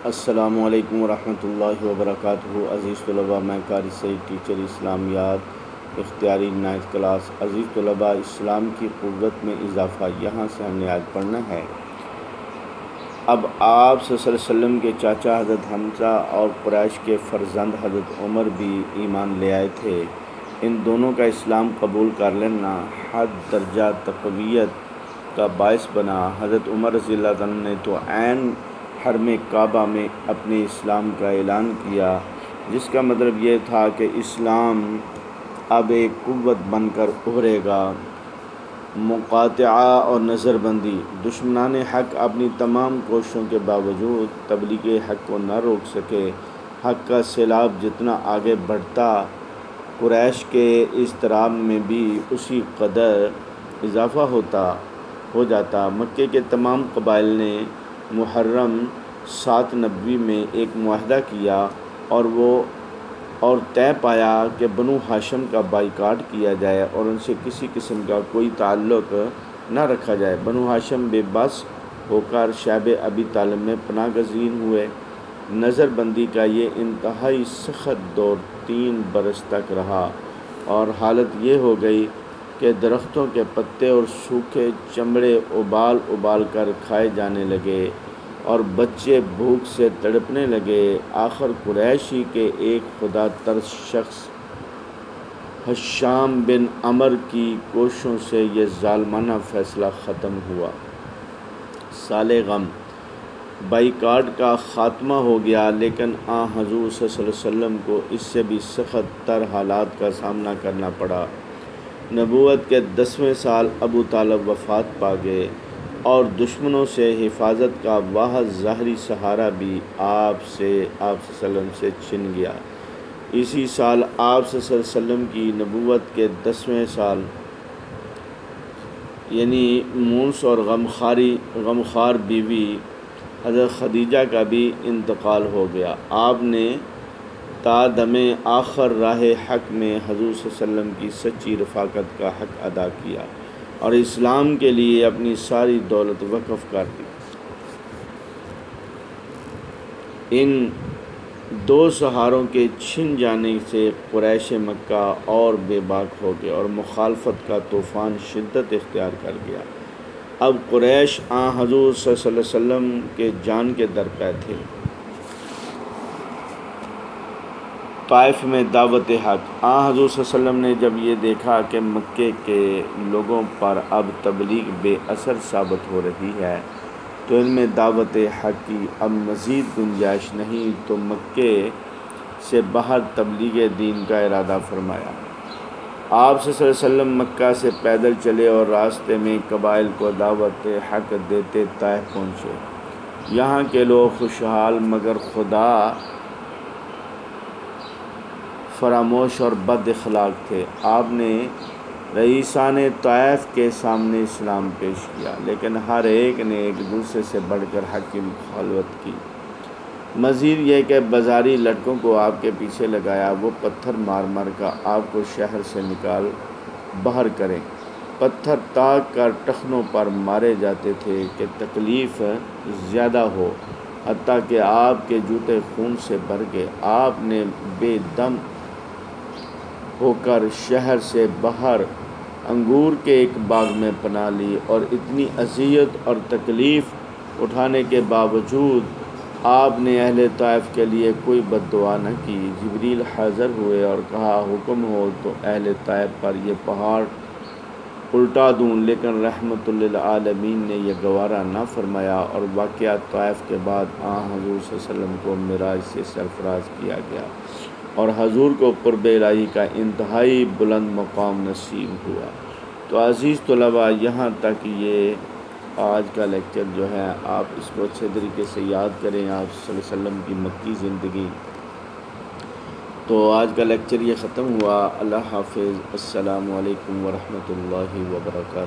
السلام علیکم ورحمۃ اللہ وبرکاتہ۔ عزیز طلباء، میں قاری سعید ٹیچر اسلامیات اختیاری 9th کلاس۔ عزیز طلباء، اسلام کی قوت میں اضافہ، یہاں سے ہم نے آج پڑھنا ہے۔ اب آپ صلی اللہ علیہ وسلم کے چاچا حضرت حمزہ اور قریش کے فرزند حضرت عمر بھی ایمان لے آئے تھے۔ ان دونوں کا اسلام قبول کر لینا حد درجہ تقویت کا باعث بنا۔ حضرت عمر رضی اللہ عنہ نے تو عین حرم کعبہ میں اپنے اسلام کا اعلان کیا، جس کا مطلب یہ تھا کہ اسلام اب ایک قوت بن کر ابھرے گا۔ مقاطعہ اور نظر بندی۔ دشمنان حق اپنی تمام کوششوں کے باوجود تبلیغ حق کو نہ روک سکے۔ حق کا سیلاب جتنا آگے بڑھتا، قریش کے اضطراب میں بھی اسی قدر اضافہ ہو جاتا۔ مکے کے تمام قبائل نے محرم 7 نبوی میں ایک معاہدہ کیا اور طے پایا کہ بنو ہاشم کا بائیکاٹ کیا جائے اور ان سے کسی قسم کا کوئی تعلق نہ رکھا جائے۔ بنو ہاشم بے بس ہو کر شیب ابی طالب میں پناہ گزین ہوئے۔ نظر بندی کا یہ انتہائی سخت دور 3 برس تک رہا اور حالت یہ ہو گئی کہ درختوں کے پتے اور سوکھے چمڑے ابال کر کھائے جانے لگے اور بچے بھوک سے تڑپنے لگے۔ آخر قریش ہی کے ایک خدا ترس شخص ہشام بن عمر کی کوششوں سے یہ ظالمانہ فیصلہ ختم ہوا۔ سال غم۔ بائیکاٹ کا خاتمہ ہو گیا، لیکن حضور صلی اللہ علیہ وسلم کو اس سے بھی سخت تر حالات کا سامنا کرنا پڑا۔ نبوت کے 10ویں سال ابو طالب وفات پا گئے اور دشمنوں سے حفاظت کا واحد ظاہری سہارا بھی آپ صلی اللہ علیہ وسلم سے چھن گیا۔ اسی سال آپ صلی اللہ علیہ وسلم کی نبوت کے 10ویں سال یعنی مونس اور غمخوار بیوی حضرت خدیجہ کا بھی انتقال ہو گیا۔ آپ نے تا دم آخر راہ حق میں حضور صلی اللہ علیہ وسلم کی سچی رفاقت کا حق ادا کیا اور اسلام کے لیے اپنی ساری دولت وقف کر دی۔ ان 2 سہاروں کے چھن جانے سے قریش مکہ اور بے باک ہو گئے اور مخالفت کا طوفان شدت اختیار کر گیا۔ اب قریش حضور صلی اللہ علیہ وسلم کے جان کے در پہ تھے۔ طائف میں دعوت حق۔ حضور صلی اللہ علیہ وسلم نے جب یہ دیکھا کہ مکے کے لوگوں پر اب تبلیغ بے اثر ثابت ہو رہی ہے تو ان میں دعوت حق کی اب مزید گنجائش نہیں، تو مکے سے باہر تبلیغ دین کا ارادہ فرمایا۔ آپ صلی اللہ علیہ وسلم مکہ سے پیدل چلے اور راستے میں قبائل کو دعوت حق دیتے طائف پہنچے۔ یہاں کے لوگ خوشحال مگر خدا فراموش اور بد اخلاق تھے۔ آپ نے رئیسان طائف کے سامنے اسلام پیش کیا، لیکن ہر ایک نے ایک دوسرے سے بڑھ کر حق کی مخالفت کی۔ مزید یہ کہ بازاری لڑکوں کو آپ کے پیچھے لگایا، وہ پتھر مار کر آپ کو شہر سے نکال باہر کریں۔ پتھر تاک کر ٹخنوں پر مارے جاتے تھے کہ تکلیف زیادہ ہو، حتیٰ کہ آپ کے جوتے خون سے بھر گئے۔ آپ نے بے دم ہو کر شہر سے باہر انگور کے ایک باغ میں پناہ لی اور اتنی اذیت اور تکلیف اٹھانے کے باوجود آپ نے اہل طائف کے لیے کوئی بد دعا نہ کی۔ جبریل حاضر ہوئے اور کہا، حکم ہو تو اہل طائف پر یہ پہاڑ الٹا دوں، لیکن رحمت للعالمین نے یہ گوارا نہ فرمایا اور واقعہ طائف کے بعد حضور صلی اللہ علیہ وسلم کو معراج سے سرفراز کیا گیا اور حضور کو قرب الہی کا انتہائی بلند مقام نصیب ہوا۔ تو عزیز طلباء، یہاں تک یہ آج کا لیکچر جو ہے، آپ اس کو اچھے طریقے سے یاد کریں، آپ صلی اللہ علیہ وسلم کی مکی زندگی۔ تو آج کا لیکچر یہ ختم ہوا۔ اللہ حافظ۔ السلام علیکم ورحمۃ اللہ وبرکاتہ۔